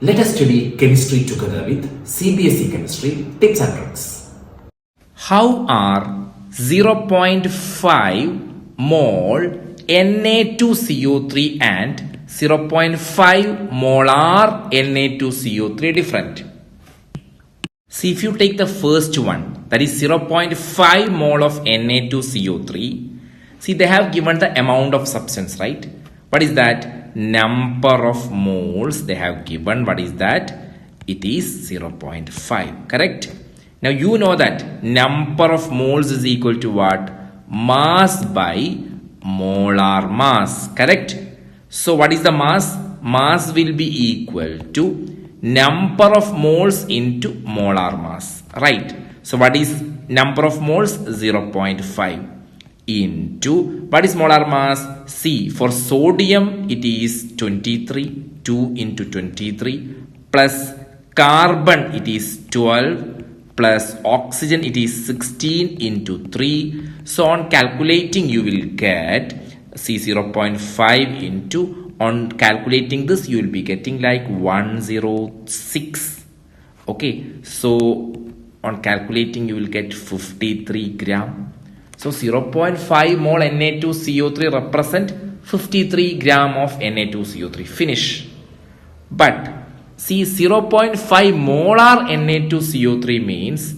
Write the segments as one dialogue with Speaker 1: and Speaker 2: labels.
Speaker 1: Let us study chemistry together with CBSE Chemistry tips and tricks.
Speaker 2: How are 0.5 mole Na2CO3 and 0.5 molar Na2CO3 different? See, if you take the first one, that is 0.5 mole of Na2CO3, see, they have given the amount of substance, right? What is that? Number of moles they have given. What is that? It is 0.5, correct? Now you know that number of moles is equal to what? Mass by molar mass, correct? So what is the mass? Mass will be equal to number of moles into molar mass, right? So what is number of moles? 0.5 into what is molar mass? See, for sodium it is 23, 2 into 23, plus carbon it is 12, plus oxygen it is 16 into 3. So on calculating you will get, see, 0.5 into, on calculating this you will be getting like 106. Okay, so on calculating you will get 53 gram. So 0.5 mole Na2CO3 represent 53 gram of Na2CO3. Finish. But see, 0.5 molar Na2CO3 means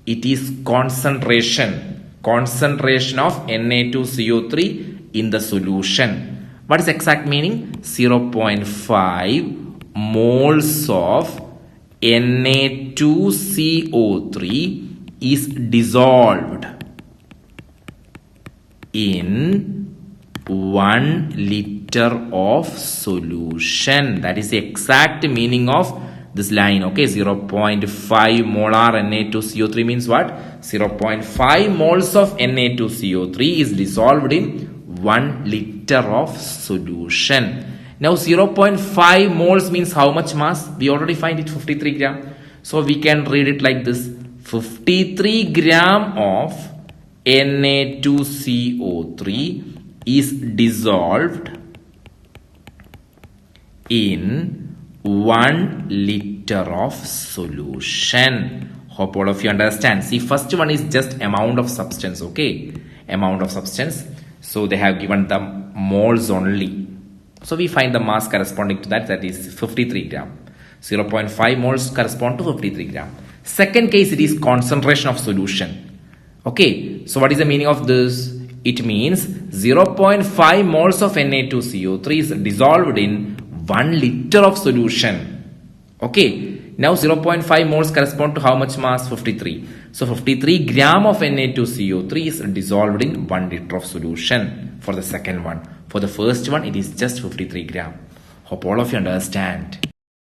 Speaker 2: it is concentration of Na2CO3 in the solution. What is exact meaning? 0.5 moles of Na2CO3 is dissolved in 1 liter of solution. That is the exact meaning of this line. Okay, 0.5 molar Na2CO3 means what? 0.5 moles of Na2CO3 is dissolved in 1 liter of solution. Now 0.5 moles means how much mass? We already find it 53 gram. So we can read it like this: 53 gram of Na2CO3 is dissolved in 1 liter of solution. Hope all of you understand. See, first one is just amount of substance. Okay, amount of substance. So they have given the moles only. So we find the mass corresponding to that, that is 53 gram. 0.5 moles correspond to 53 gram. Second case, it is concentration of solution. Okay, so what is the meaning of this? It means 0.5 moles of Na2CO3 is dissolved in 1 liter of solution. Okay, now 0.5 moles correspond to how much mass? 53. So 53 gram of Na2CO3 is dissolved in 1 liter of solution for the second one. For the first one, it is just 53 gram. Hope all of you understand.